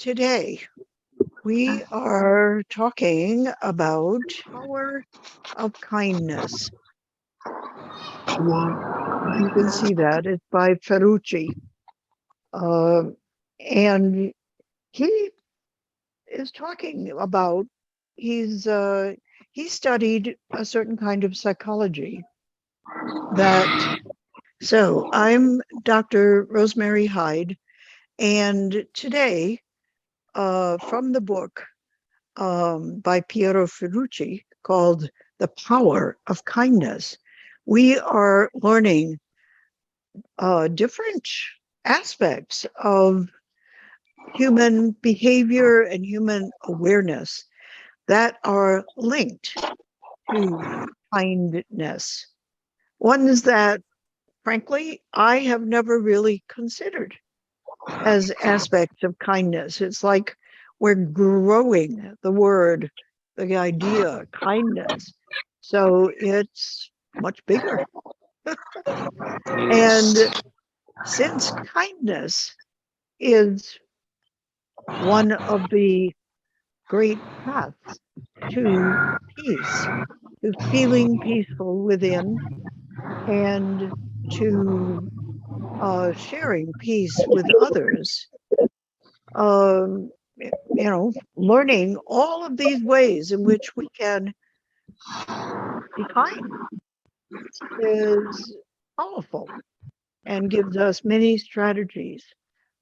today we are talking about power of kindness. You can see that it's by Ferrucci. Uh, and he is talking about he studied a certain kind of psychology that I'm Dr. Rosemary Hyde, and today from the book by Piero Ferrucci called The Power of Kindness, we are learning different aspects of human behavior and human awareness that are linked to kindness. Ones that, frankly, I have never really considered as aspects of kindness. It's like we're growing the word, the idea, kindness. So it's much bigger. And since kindness is one of the great paths to peace, to feeling peaceful within, and to sharing peace with others, um, learning all of these ways in which we can be kind is powerful and gives us many strategies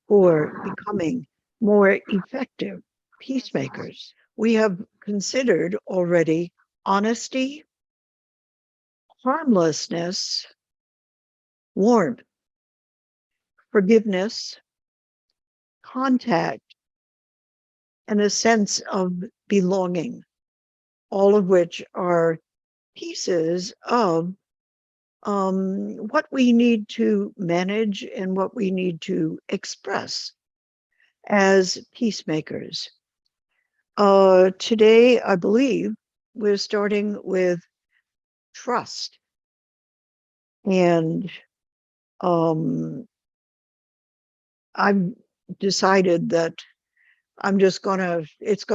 for becoming more effective peacemakers. We have considered already honesty, harmlessness, warmth, forgiveness, contact, and a sense of belonging, all of which are pieces of what we need to manage and what we need to express as peacemakers. Today, I believe we're starting with trust. And I've decided that it's going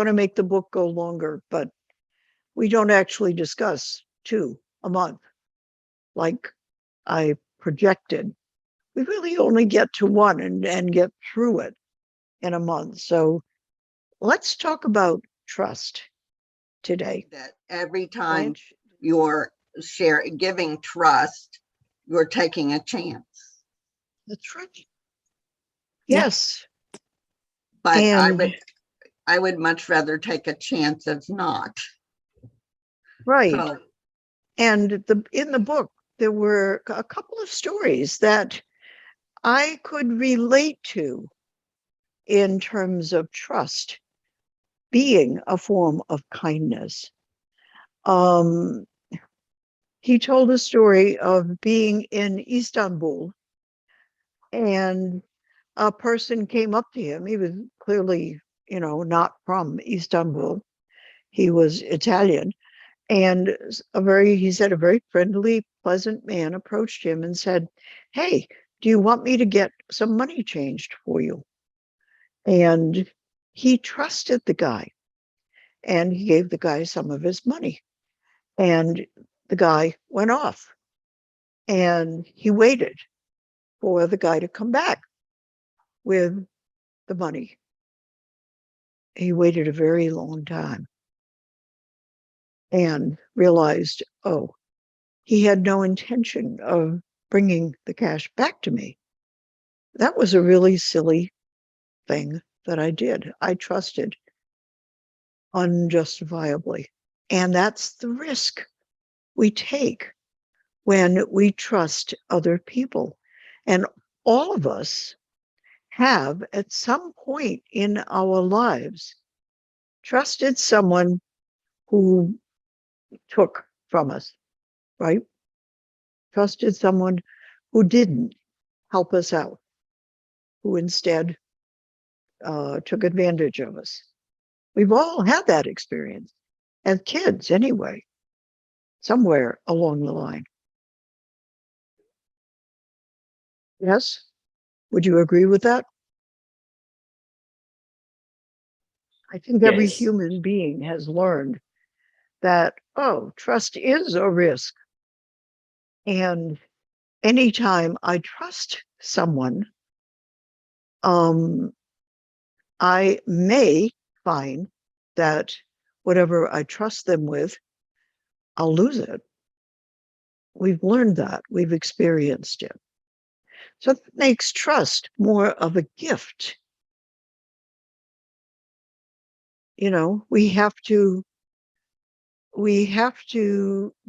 to make the book go longer, but we don't actually discuss two a month like I projected. We really only get to one and get through it in a month. So let's talk about trust today. That every time you're giving trust, you're taking a chance. That's right. Yes. But I would much rather take a chance of not. Right. So, and in the book, there were a couple of stories that I could relate to in terms of trust being a form of kindness. He told a story of being in Istanbul, and a person came up to him. He was clearly, not from Istanbul. He was Italian. And he said, a very friendly, pleasant man approached him and said, "Hey, do you want me to get some money changed for you?" And he trusted the guy, and he gave the guy some of his money. And the guy went off, and he waited for the guy to come back with the money. He waited a very long time and realized, oh, he had no intention of bringing the cash back to me. That was a really silly thing that I did. I trusted unjustifiably. And that's the risk we take when we trust other people. And all of us have, at some point in our lives, trusted someone who took from us, right? Trusted someone who didn't help us out, who instead took advantage of us. We've all had that experience as kids, anyway, somewhere along the line. Yes? Would you agree with that? I think every Yes. human being has learned that, oh, trust is a risk. And anytime I trust someone, um, I may find that whatever I trust them with, I'll lose it. We've learned that, we've experienced it. So that makes trust more of a gift. You know, we have to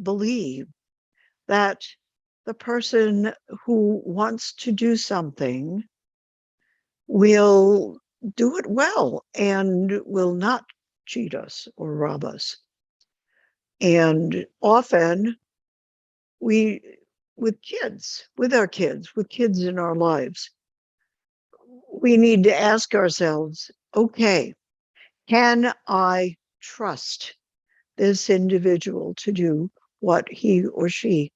believe that the person who wants to do something will do it well and will not cheat us or rob us. And often we, with kids in our lives, we need to ask ourselves, okay, can I trust this individual to do what he or she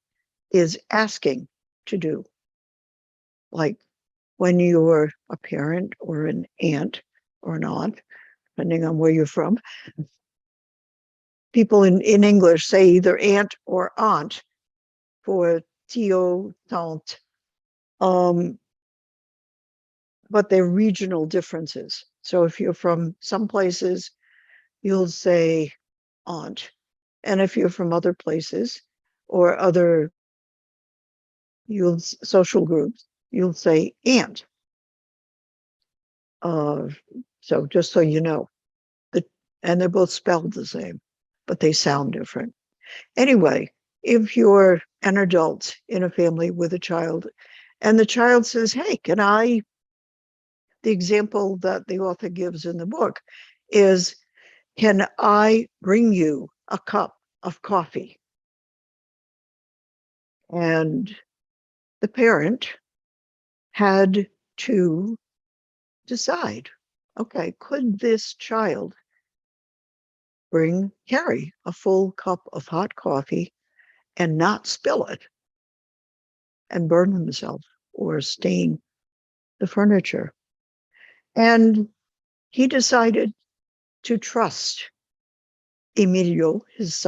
is asking to do? Like when you're a parent or an aunt or an aunt, depending on where you're from, people in English say either aunt or aunt for tio, tante, um, but they're regional differences. So if you're from some places, you'll say aunt. And if you're from other places or other social groups, you'll say aunt. Uh, so just so you know, the, and they're both spelled the same, but they sound different. Anyway, if you're an adult in a family with a child and the child says, hey, the example that the author gives in the book is, can I bring you a cup of coffee? And the parent had to decide, okay, could this child carry a full cup of hot coffee and not spill it and burn himself or stain the furniture? And he decided to trust Emilio, his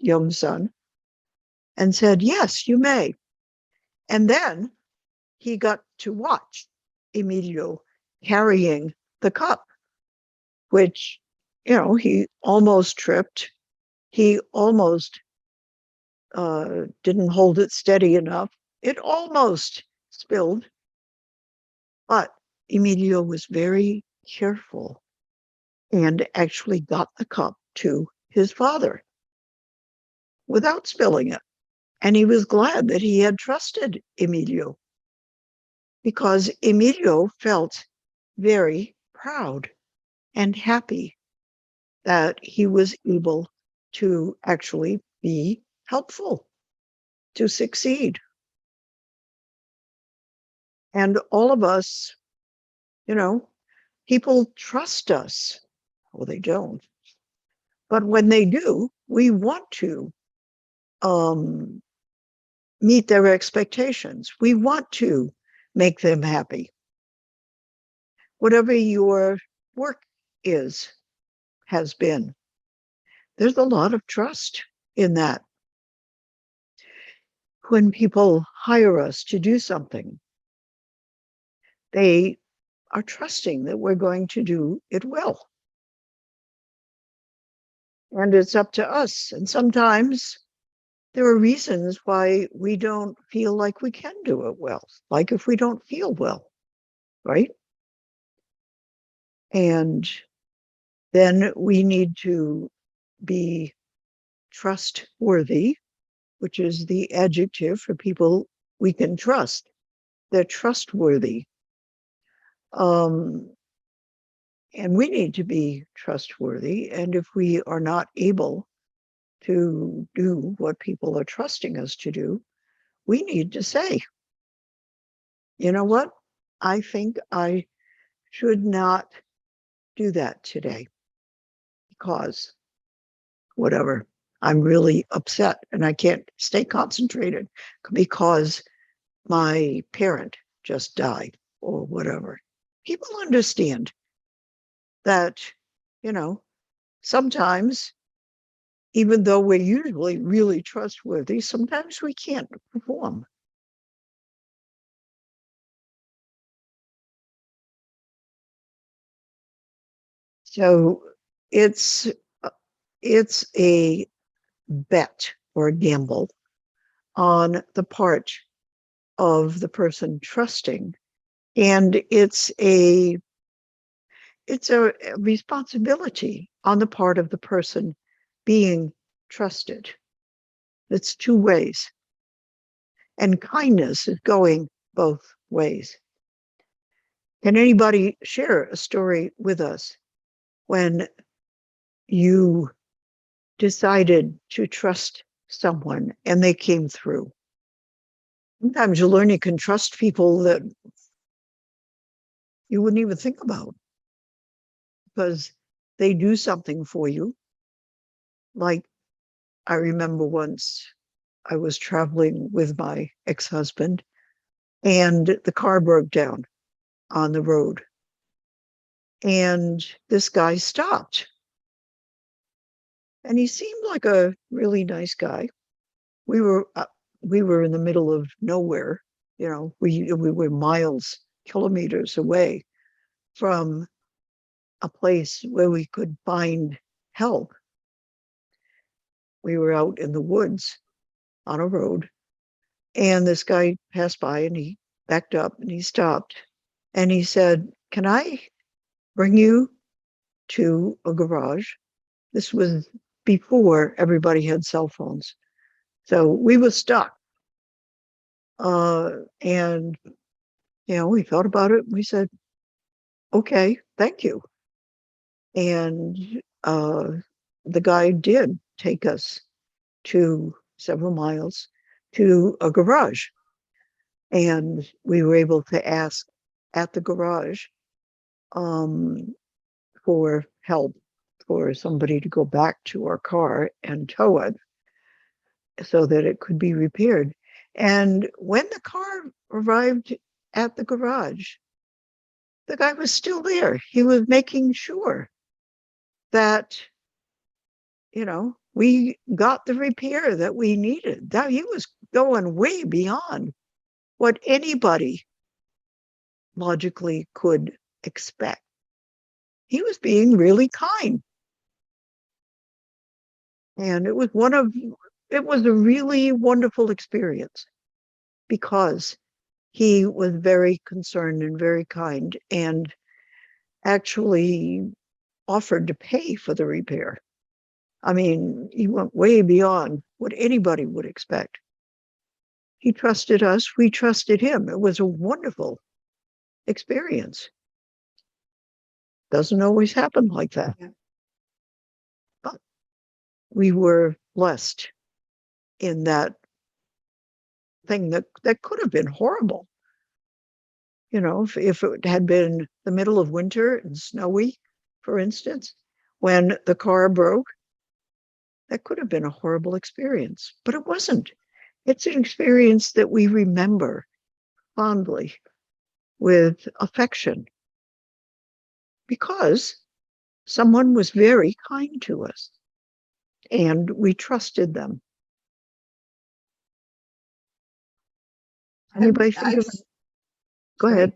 young son, and said, yes, you may. And then he got to watch Emilio carrying the cup, which, he almost tripped. He almost didn't hold it steady enough. It almost spilled, but Emilio was very careful and actually got the cup to his father without spilling it. And he was glad that he had trusted Emilio because Emilio felt very proud and happy that he was able to actually be helpful, to succeed. And all of us, people trust us. Well, they don't. But when they do, we want to um, meet their expectations. We want to make them happy. Whatever your work has been, there's a lot of trust in that. When people hire us to do something, they are trusting that we're going to do it well. And it's up to us. And sometimes there are reasons why we don't feel like we can do it well, like if we don't feel well, right? And then we need to be trustworthy, which is the adjective for people we can trust. They're trustworthy. Um, and we need to be trustworthy. And if we are not able to do what people are trusting us to do, we need to say, you know what? I think I should not do that today because whatever, I'm really upset and I can't stay concentrated because my parent just died or whatever. People understand that you know, sometimes, even though we're usually really trustworthy, sometimes we can't perform. So it's it's a bet or a gamble on the part of the person trusting, and it's a responsibility on the part of the person being trusted. It's two ways, and kindness is going both ways. Can anybody share a story with us when you decided to trust someone and they came through? Sometimes you learn you can trust people that you wouldn't even think about because they do something for you. Like, I remember once I was traveling with my ex-husband and the car broke down on the road. And this guy stopped. And he seemed like a really nice guy. We were uh, we were in the middle of nowhere. We were miles, kilometers away from a place where we could find help. We were out in the woods on a road, and this guy passed by and he backed up and he stopped and he said, "Can I bring you to a garage?" This was before everybody had cell phones. So we were stuck. And, we thought about it. We said, okay, thank you. And the guy did take us to several miles to a garage. And we were able to ask at the garage um, for help for somebody to go back to our car and tow it so that it could be repaired. And when the car arrived at the garage, the guy was still there. He was making sure that, we got the repair that we needed. That he was going way beyond what anybody logically could expect. He was being really kind. And it was a really wonderful experience because he was very concerned and very kind and actually offered to pay for the repair. I mean, he went way beyond what anybody would expect. He trusted us, we trusted him. It was a wonderful experience. Doesn't always happen like that. Yeah. But we were blessed in that thing that could have been horrible. If it had been the middle of winter and snowy, for instance, when the car broke, that could have been a horrible experience, but it wasn't. It's an experience that we remember fondly with affection because someone was very kind to us and we trusted them. Anybody think of it? Go ahead.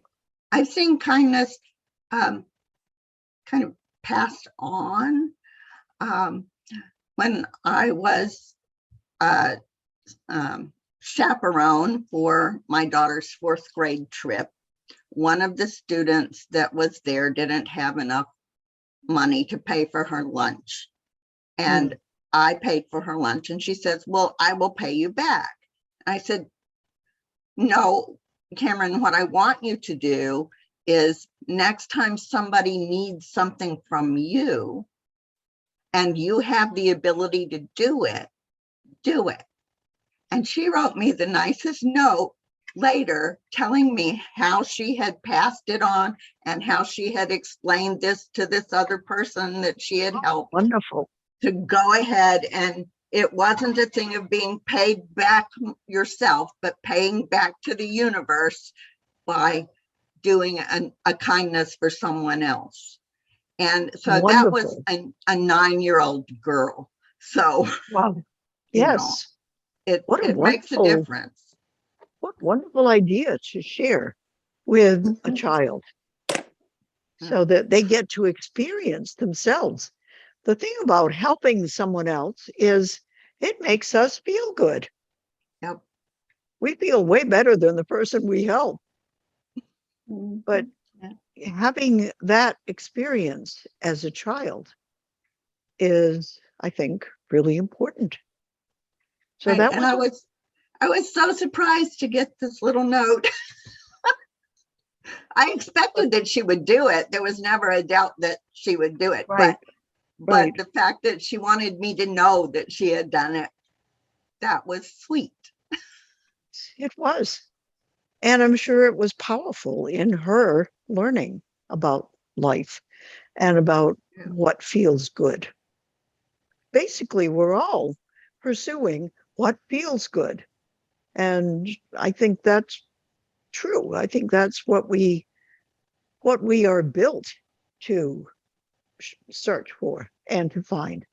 I've seen kindness kind of passed on. When I was chaperone for my daughter's 4th grade trip, one of the students that was there didn't have enough money to pay for her lunch. And I paid for her lunch. And she says, well, I will pay you back. I said, no, Cameron, what I want you to do is next time somebody needs something from you and you have the ability to do it, do it. And she wrote me the nicest note later telling me how she had passed it on and how she had explained this to this other person that she had helped. Wonderful. To go ahead, and it wasn't a thing of being paid back yourself, but paying back to the universe by doing a kindness for someone else. And so that was Wonderful. a 9-year-old girl. So, Wow. you know, Yes. What a it makes a difference. what wonderful idea to share with a Mhm. child so that they get to experience themselves. The thing about helping someone else is it makes us feel good. Yep. We feel way better than the person we help. But Mhm. Yeah. having that experience as a child is, I think, really important. So Right. that And was I was so surprised to get this little note. I expected that she would do it. There was never a doubt that she would do it. right, But right. the fact that she wanted me to know that she had done it, that was sweet. It was. And I'm sure it was powerful in her learning about life and about Yeah. what feels good. Basically, we're all pursuing what feels good. And I think that's true. I think that's what we are built to search for and to find.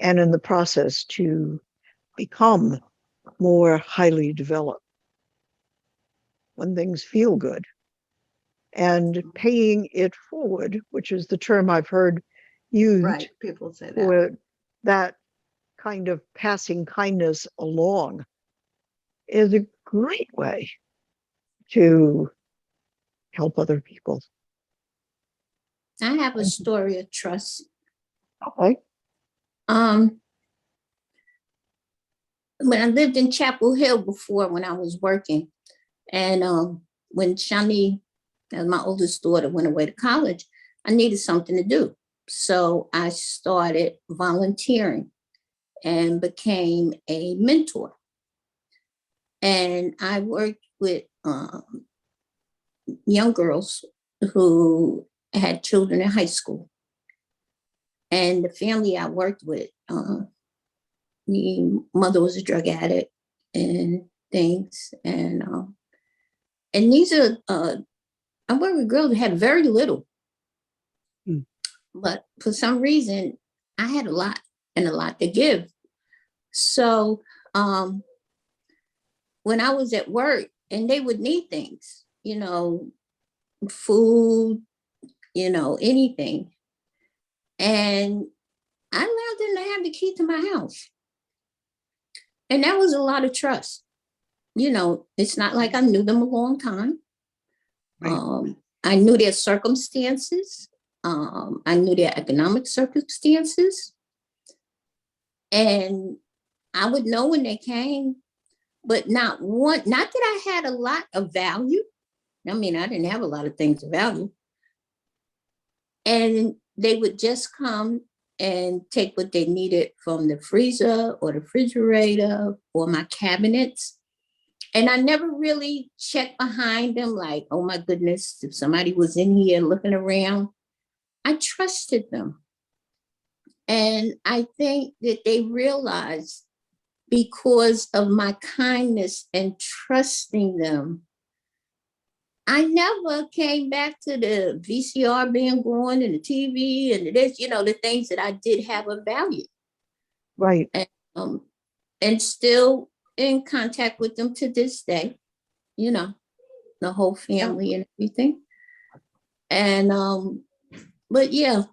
And in the process to become more highly developed when things feel good. And paying it forward, which is the term I've heard used Right. People say that. for that kind of passing kindness along, is a great way to help other people. I have a story of trust. Okay. Um, when I lived in Chapel Hill before, when I was working, and when Shani, as my oldest daughter, went away to college, I needed something to do. So I started volunteering and became a mentor. And I worked with young girls who had children in high school. And the family I worked with, the mother was a drug addict and things. And these are, I worked with girls that had very little, Mm. but for some reason, I had a lot and a lot to give. So um, when I was at work and they would need things, food, anything. And I allowed them to have the key to my house. And that was a lot of trust. It's not like I knew them a long time. Right. I knew their circumstances. I knew their economic circumstances. And I would know when they came, but not that I had a lot of value. I mean, I didn't have a lot of things of value. And they would just come and take what they needed from the freezer or the refrigerator or my cabinets. And I never really checked behind them like, oh my goodness, if somebody was in here looking around, I trusted them. And I think that they realized because of my kindness and trusting them, I never came back to the VCR being going and the TV and this, the things that I did have a value. Right. And still in contact with them to this day, the whole family and everything. And but yeah,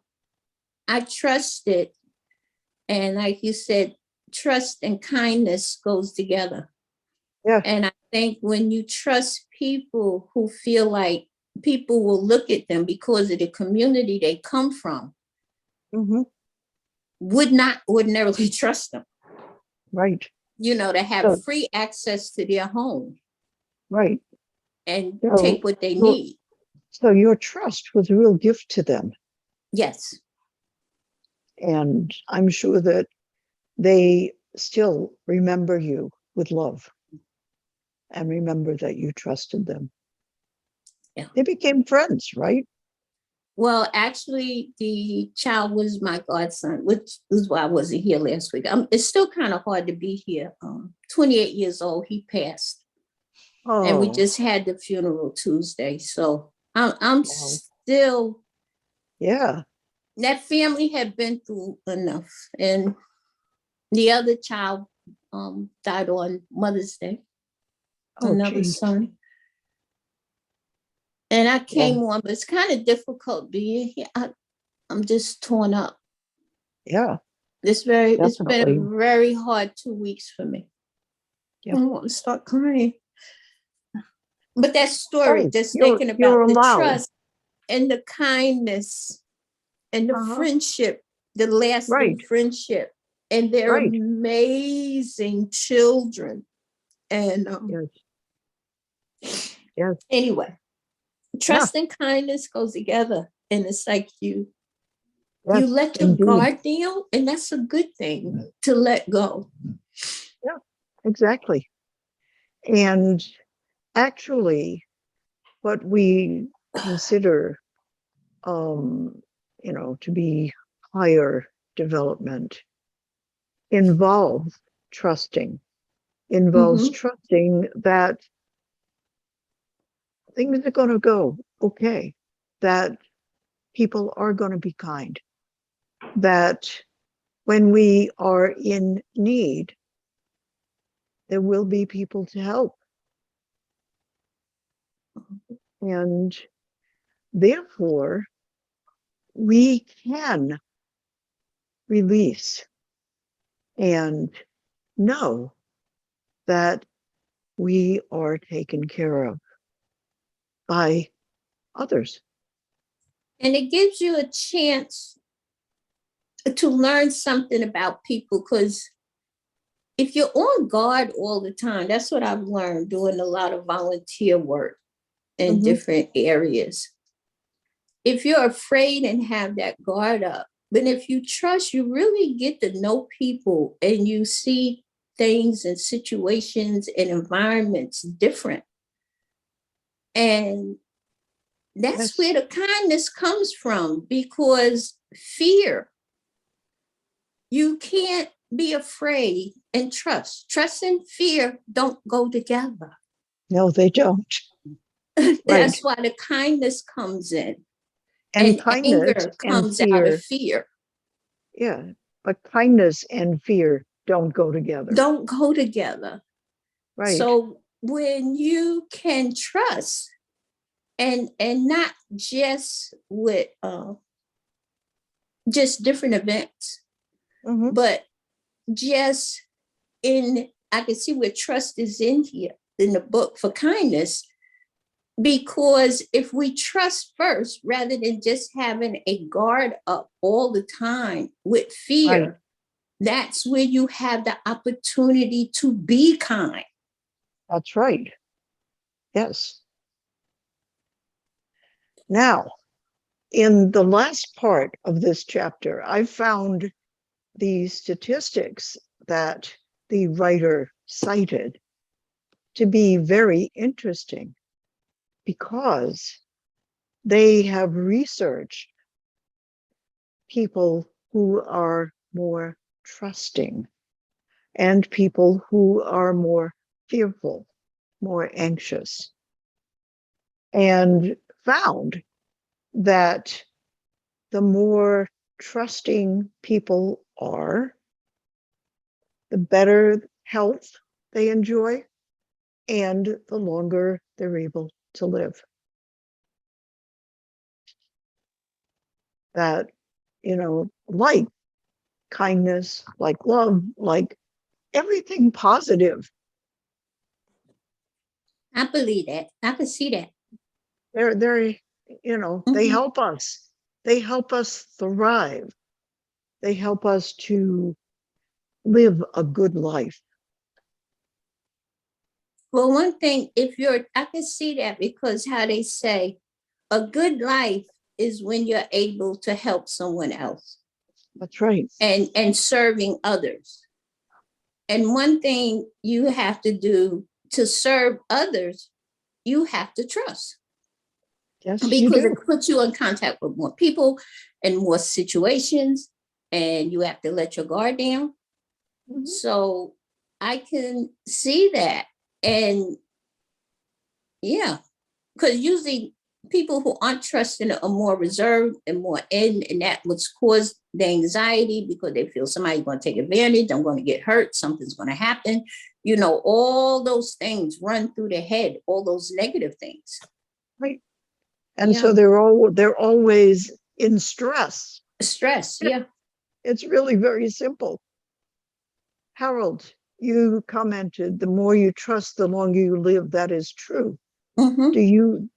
I trusted. And like you said, trust and kindness goes together. Yeah. And I think when you trust people who feel like people will look at them because of the community they come from, Mm-hmm. would not ordinarily trust them, Right. to have So, free access to their home right. and So, take what they your, need. so your trust was a real gift to them. Yes. And I'm sure that they still remember you with love and remember that you trusted them. Yeah. They became friends, right? Well, actually, the child was my godson, which is why I wasn't here last week. It's still kind of hard to be here. 28 years old, he passed. And we Oh, just had the funeral Tuesday. So I'm wow. still Yeah. That family had been through enough. And the other child died on Mother's Day, Oh, another geez. son. And I Yeah. came on, but it's kind of difficult being here. I'm just torn up. Yeah. It's been Definitely. a very hard 2 weeks for me. Yep. I want to start crying. But that story, Oh, just you're thinking you're about the allowed. trust and the kindness and the Uh-huh. friendship, the lasting Right. friendship, and their Right. amazing children. And Yes. Yes. anyway, Yeah. trust and kindness goes together. And it's like you Yes, let your indeed. guard down, and that's a good thing to let go. Yeah, exactly. And actually, what we consider, um, to be higher development involves trusting, involves Mhm. trusting that things are going to go okay, that people are going to be kind, that when we are in need, there will be people to help. And therefore, we can release and know that we are taken care of by others. And it gives you a chance to learn something about people, because if you're on guard all the time, that's what I've learned doing a lot of volunteer work in Mm-hmm. different areas. If you're afraid and have that guard up, but if you trust, you really get to know people and you see things and situations and environments different. And that's Yes. where the kindness comes from, because fear, you can't be afraid and trust. Trust and fear don't go together. No, they don't. Right. That's why the kindness comes in, And and kindness anger and comes out of fear, fear. yeah, but kindness and fear don't go together. Don't go together. Right. So when you can trust, and not just with just different events, Mm-hmm. but just in, I can see where trust is in here in the book for kindness, because if we trust first rather than just having a guard up all the time with fear, Right. that's where you have the opportunity to be kind. That's right. Yes. Now, in the last part of this chapter, I found the statistics that the writer cited to be very interesting, because they have researched people who are more trusting and people who are more fearful, more anxious, and found that the more trusting people are, the better health they enjoy and the longer they're able to live. That, like kindness, like love, like everything positive, I believe that. I can see that. they're they Mhm. help us. They help us thrive. They help us to live a good life. Well, one thing, I can see that, because how they say a good life is when you're able to help someone else That's right. and serving others. And one thing you have to do to serve others, you have to trust, Yes, you because it do. puts you in contact with more people and more situations, and you have to let your guard down. Mhm. So I can see that. And yeah, because usually people who aren't trusting are more reserved and more in, and that what's caused the anxiety because they feel somebody's going to take advantage, I'm going to get hurt, something's going to happen. You know, all those things run through their head, all those negative things. Right. And Yeah. so they're always in stress. Stress, yeah. It's really very simple. Harold, you commented, the more you trust, the longer you live. That is true. Mm-hmm.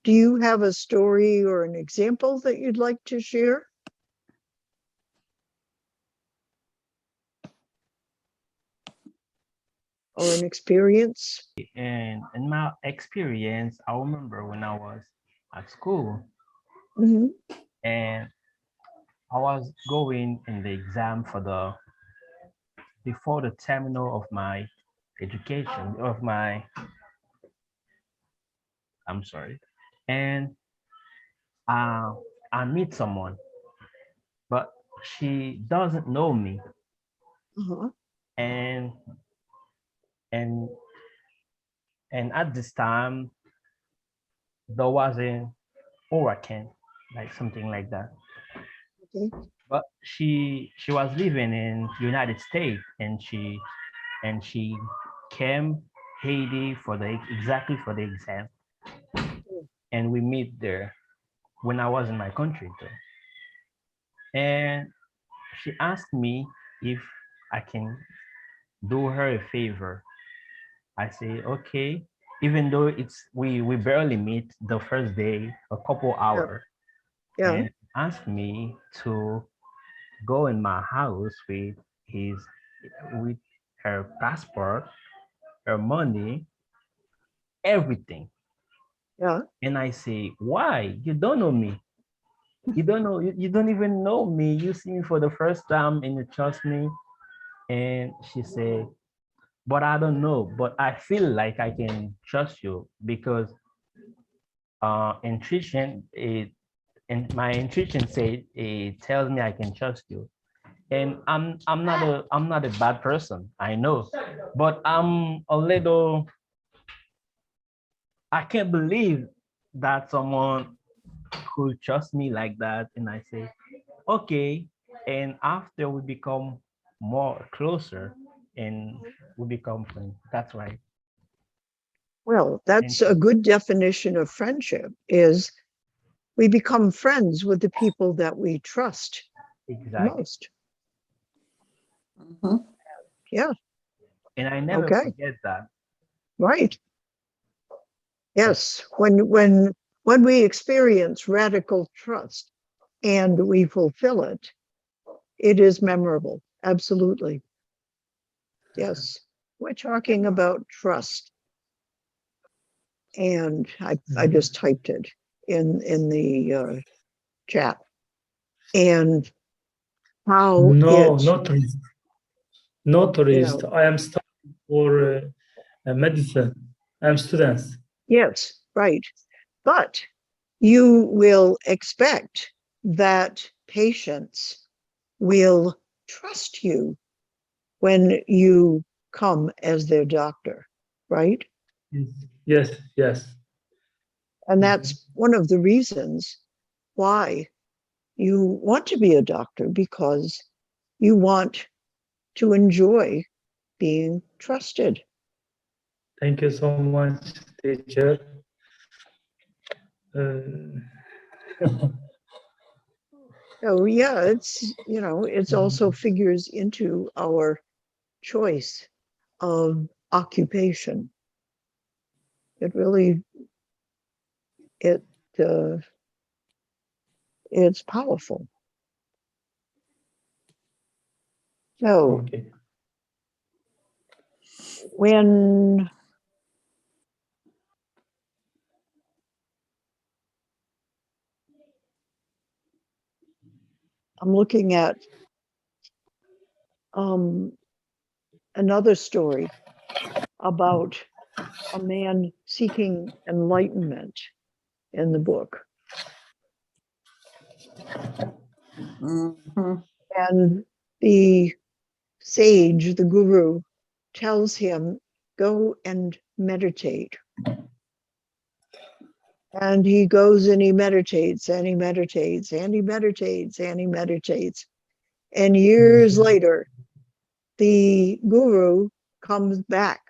Do you have a story or an example that you'd like to share? Or an experience? And in my experience, I remember when I was at school Mm-hmm. and I was going in the exam for before the terminal of my education, I'm sorry. And uh, I meet someone, but she doesn't know me. Uh-huh. And, and, and at this time, there was an hurricane, like something like that. Okay. But she was living in United States, and she came Haiti for exactly for the exam, and we meet there when I was in my country too. And she asked me if I can do her a favor. I say okay, even though we barely meet the first day, a couple Yeah. hours, Yeah. and asked me to go in my house his with her passport, her money, everything. Yeah. And I say, why? You don't know me. You don't even know me. You see me for the first time and you trust me. And she said, but I don't know. But I feel like I can trust you because intuition it and my intuition said it tells me I can trust you. And I'm not a bad person, I know, but I'm a little, I can't believe that someone could trust me like that. And I say okay, and after we become more closer and we become friends. That's right. Well, And that's a good definition of friendship is we become friends with the people that we trust exactly. most. Mm-hmm. Yeah. And I never Okay. forget that. Right. Yes. When we experience radical trust and we fulfill it, it is memorable. Absolutely. Yes. We're talking about trust. And I just typed it in the chat. And how No, it, not tourist. No you tourist. know, I am studying for medicine. I am students. yes, right. But you will expect that patients will trust you when you come as their doctor, right? Yes, yes, yes. And Mhm. that's one of the reasons why you want to be a doctor, because you want to enjoy being trusted. Thank you so much, teacher. Uh, So yeah, it's also figures into our choice of occupation. It really it uh, it's powerful. So okay. when I'm looking at um, another story about a man seeking enlightenment in the book, Mm-hmm. and the sage, the guru, tells him, go and meditate. And he goes and he meditates and he meditates and he meditates and he meditates. And years later, the guru comes back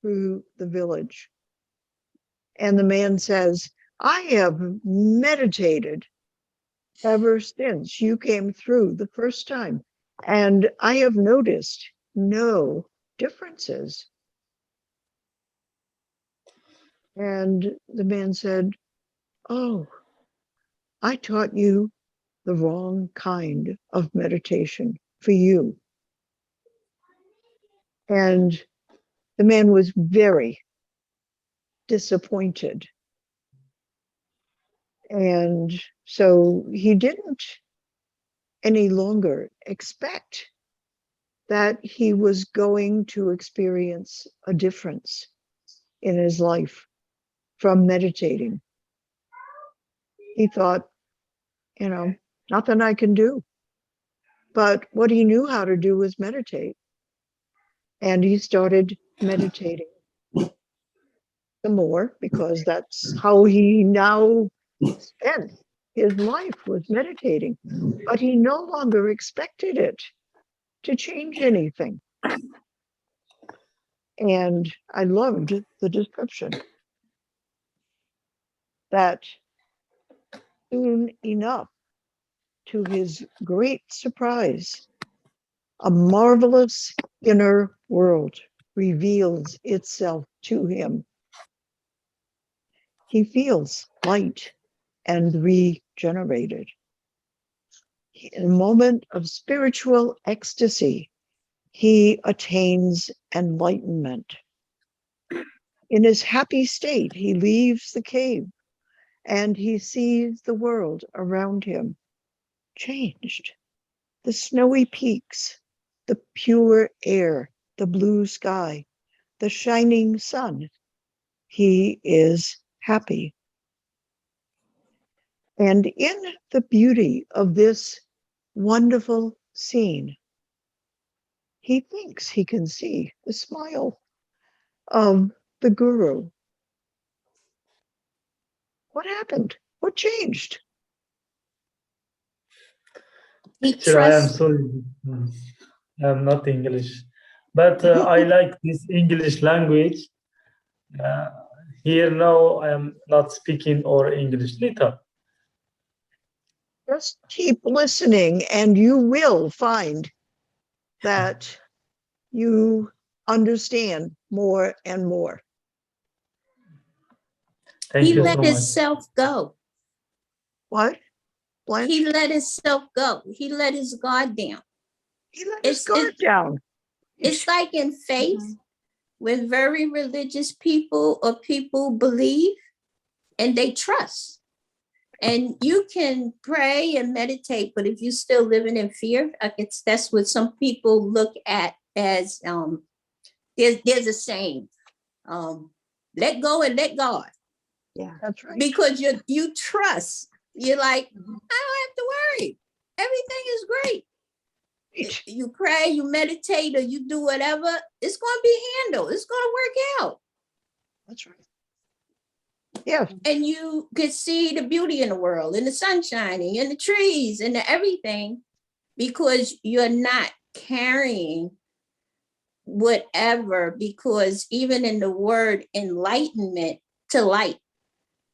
through the village. And the man says, I have meditated ever since you came through the first time. And I have noticed no differences. And the man said, oh, I taught you the wrong kind of meditation for you. And the man was very disappointed. And so he didn't any longer expect that he was going to experience a difference in his life from meditating. He thought, nothing I can do. But what he knew how to do was meditate. And he started meditating some more because that's how he now spent his life, was meditating. But he no longer expected it to change anything. And I loved the description that soon enough, to his great surprise, a marvelous inner world reveals itself to him. He feels light and regenerated. In a moment of spiritual ecstasy, he attains enlightenment. In his happy state, he leaves the cave and he sees the world around him changed. The snowy peaks, the pure air, the blue sky, the shining sun. He is happy. And in the beauty of this wonderful scene, he thinks he can see the smile of the guru. What happened? What changed? He Teacher, I am trusts. sorry. I'm not English, but I like this English language. Uh, Here now, I am not speaking or English little. Just keep listening and you will find that you understand more and more. Thank He you let so much. himself go. What? Blanche? He let himself go. He let his guard down. He let his guard It's down. it's like in faith, when very religious people or people believe and they trust. And you can pray and meditate, but if you're still living in fear, I guess that's what some people look at as there's a saying, let go and let God. Yeah. That's right. Because you trust. You're like, I don't have to worry. Everything is great. Right. You pray, you meditate, or you do whatever, it's going to be handled. It's going to work out. That's right. Yeah. And you could see the beauty in the world, and the sun shining, and the trees, and the everything, because you're not carrying whatever, because even in the word enlightenment, to light,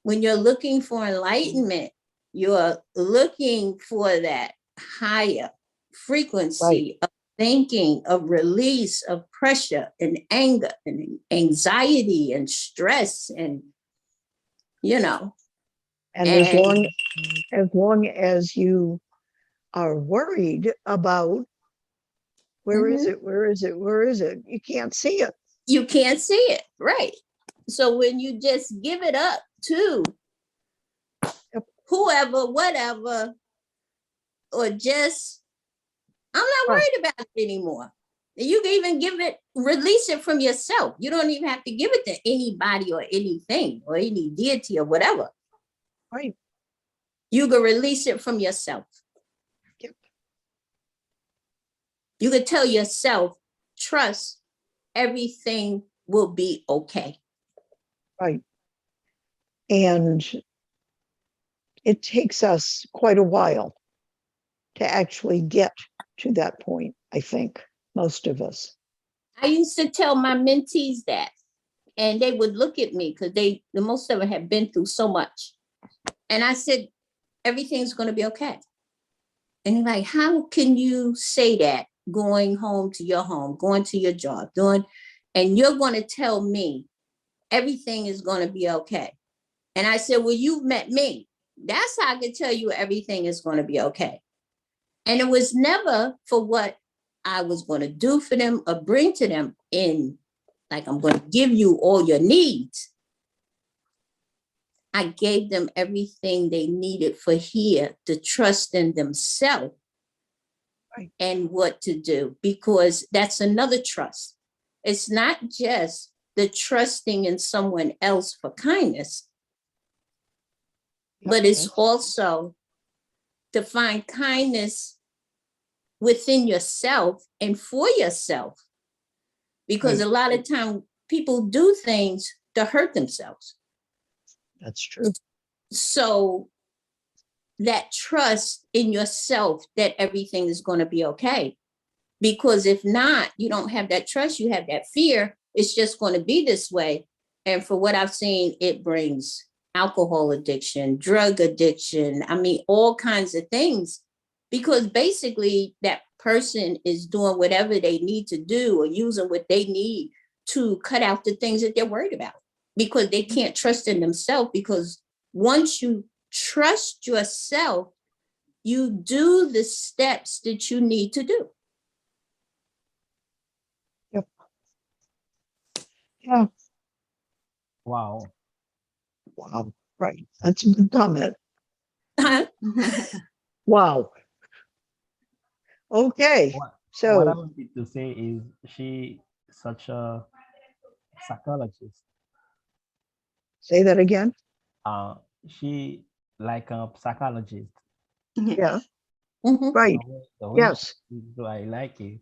when you're looking for enlightenment, you're looking for that higher frequency of thinking, of release of pressure and anger and anxiety and stress, and And as and long as you are worried about where is it, where is it, where is it, you can't see it. you can't see it, right? So when you just give it up to whoever, whatever, or just, I'm not worried about it anymore. You can even release it from yourself. You don't even have to give it to anybody or anything or any deity or whatever. Right. You can release it from yourself. Yep. You can tell yourself, trust, everything will be okay. Right. And it takes us quite a while to actually get to that point, I think, most of us. I used to tell my mentees that, and they would look at me because the most of them had been through so much. And I said, everything's going to be okay. And they're like, how can you say that going home to your home, going to your job, and you're going to tell me everything is going to be okay? And I said, well, you've met me. That's how I can tell you everything is going to be okay. And it was never for what I was going to do for them or bring to them in, like, I'm going to give you all your needs. I gave them everything they needed for here to trust in themselves and what to do, because that's another trust. It's not just the trusting in someone else for kindness, but it's also to find kindness within yourself and for yourself. Because a lot of time people do things to hurt themselves. That's true. So that trust in yourself that everything is going to be okay. Because if not, you don't have that trust, you have that fear, it's just going to be this way. And for what I've seen, it brings alcohol addiction, drug addiction, I mean, all kinds of things. Because basically that person is doing whatever they need to do or using what they need to cut out the things that they're worried about, because they can't trust in themselves. Because once you trust yourself, you do the steps that you need to do. Yep. Yeah. Wow. Wow. Right. That's a good comment. Huh? Wow. Okay. What I So wanted to say is she such a psychologist. say that again. Uh, she like a psychologist. Yeah. Mhm. Right. The way Yes. she do, I like it.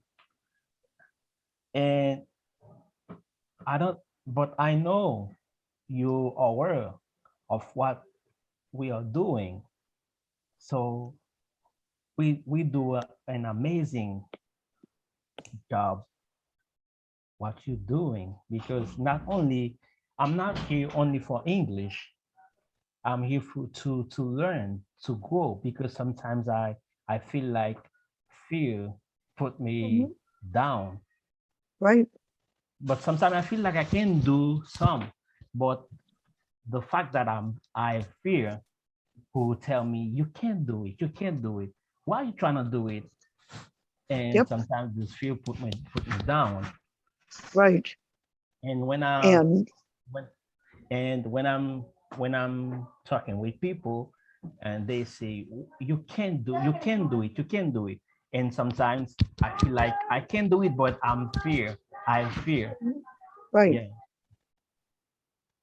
And I don't, but I know you are aware of what we are doing. So we do an amazing job what you're doing, because not only I'm not here only for English. I'm here to learn, to grow, because sometimes I feel like fear put me down. Right. But sometimes I feel like I can do some, but the fact that I fear who tell me you can't do it, you can't do it. Why are you trying to do it? And Yep. sometimes this fear put me down. Right. And And when when I'm talking with people and they say you can't do it, you can't do it. And sometimes I feel like I can do it, but I fear. right. Yeah.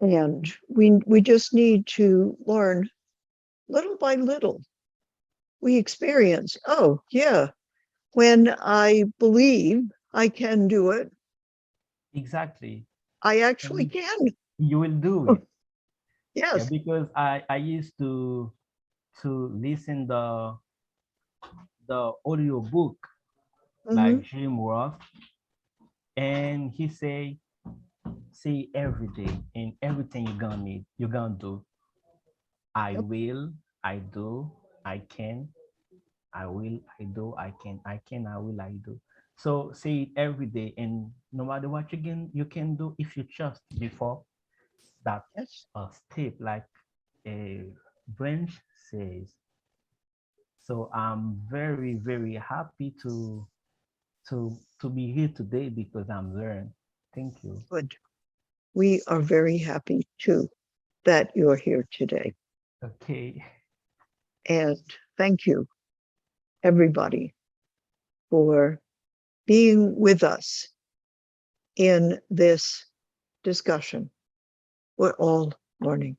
And we just need to learn little by little. We experience, oh yeah, when I believe I can do it, Exactly. I actually And can. you will do it. Yeah, Yes. because I used to listen the audio book Hmm. like Jim Roth, and he say every day and everything you're gonna do. I Yep. will, I do, I can, I will, I do, I can, I will, I do. So say it every day, and no matter what you can do if you trust before that Yes. step, like a branch says. So I'm very, very happy to be here today because I'm learned. Thank you. Good. We are very happy too that you're here today. Okay. And thank you, everybody, for being with us in this discussion. We're all learning.